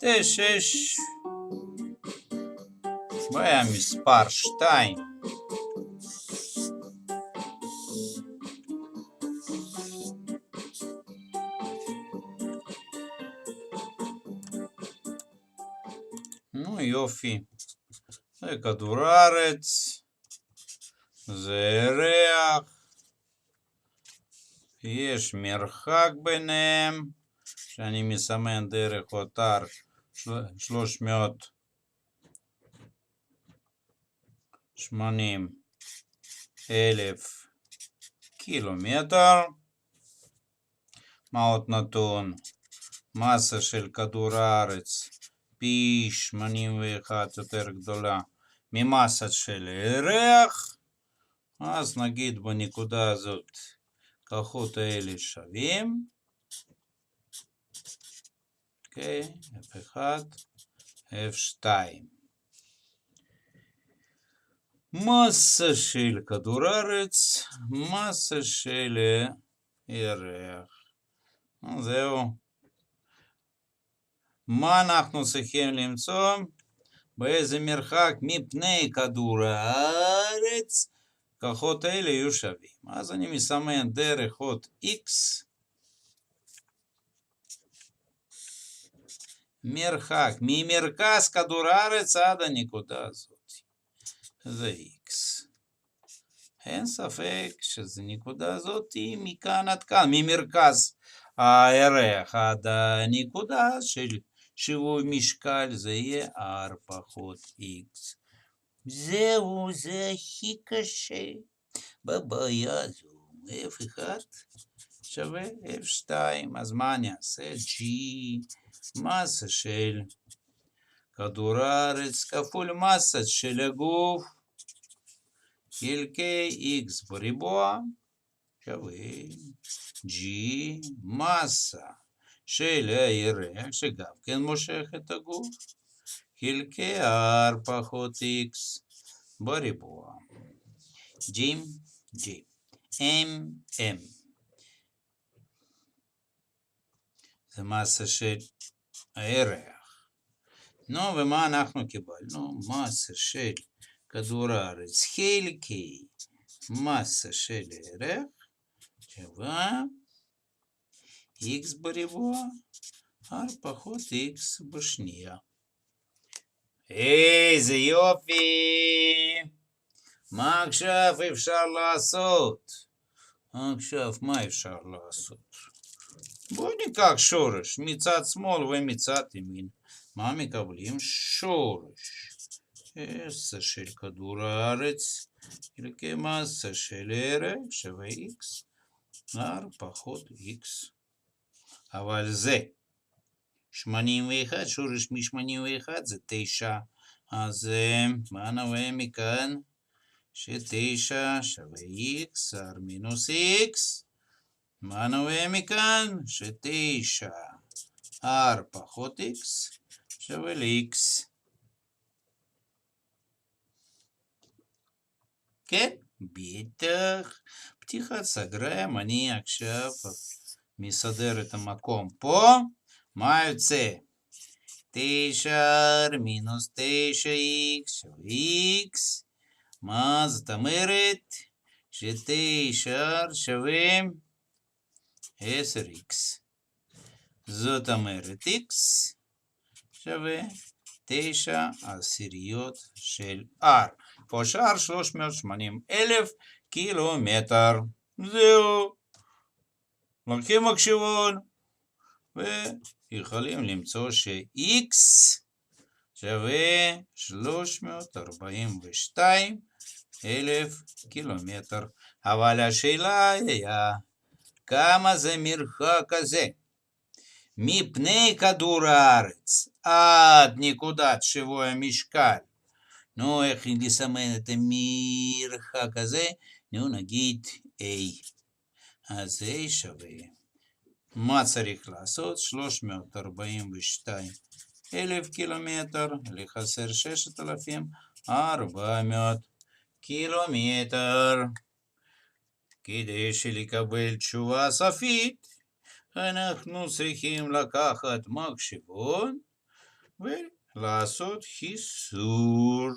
6 והמספר 2 נו יופי, זה כדור הארץ, זה ירח, יש מרחק ביניהם שאני מסמן דרך אתר 380,000 קילומטר. מה עוד נתון? מסה של כדור הארץ פי 81 יותר גדולה ממסה של ירח, אז נגיד בנקודה הזאת כוחות האלה שווים, אוקיי, F1, F2. מסה של כדור הארץ, מסה של ירח. זהו. מה אנחנו צריכים למצוא? באיזה מרחק מפני כדור הארץ כוחות האלה יהיו שווים. אז אני מסמן דרך אות X, מרחק ממרכז כדור הארץ עד הנקודה הזאת. זה X. אין ספק שזה נקודה הזאת מכאן עד כאן, ממרכז הירח עד הנקודה של שיווי משקל, זה יהיה R פחות X. זהו, זה הכי קשה בבעיה הזו. F1 שווה F2, אז מה אני אעשה? G, מסה של כדור הארץ כפול מסה של הגוף, חלקי X בריבוע, שווה G, מסה של הירח שגם כן מושך את הגוף, חלקי R פחות X בריבוע. G, M. זה מסה של הירח. נו, ומה אנחנו קיבלנו? מסה של כדור הארץ חלקי מסה של הירח שווה X בריבוע, R פחות X בשנייה. איזה יופי! מה עכשיו אפשר לעשות? עכשיו מה אפשר לעשות? בואו ניקח שורש מצד שמאל ומצד ימין. מה מקבלים? שורש. מסה של כדור הארץ חלקי מסה של הירח שווה X, R פחות X. אבל זה 81, שורש מ-81 זה 9. אז מה נראה מכאן? ש9 שווה X, R מינוס X. מה נראה מכאן? ש9 R פחות X שווה ל-X. כן, בטח. פתיחת סגריים, אני עכשיו מסדר את המקום פה. מה יוצא? 9 מינוס 9x שווה x. מה זאת אומרת? ש9 שווה 10x. זאת אומרת x שווה 9 עשיריות של r. פה שער 380,000 קילומטר. זהו. לוקחים מחשבון ויכולים למצוא ש-x שווה 342,000 קילומטר. אבל השאלה היה כמה זה מרחק הזה מפני כדור הארץ עד נקודת שיווי המשקל. נו, איך לסמן את המרחק הזה? נו, נגיד A. אז A שווה. מה צריך לעשות? 342,000 קילומטר לחסר 6,400 קילומטר. כדי שלקבל תשובה סופית, אנחנו צריכים לקחת מחשבון ולעשות חיסור.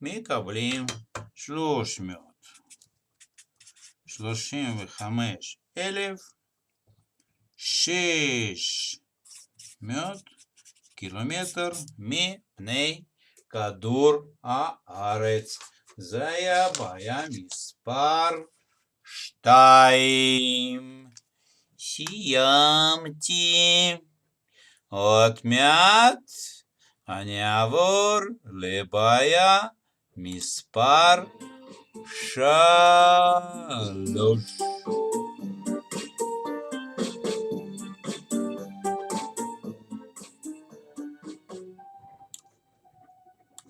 מקבלים 335,600 קילומטר מפני כדור הארץ. זה היה בעיה מספר 2. סיימתי. עוד מעט אני אעבור לבעיה מספר 3.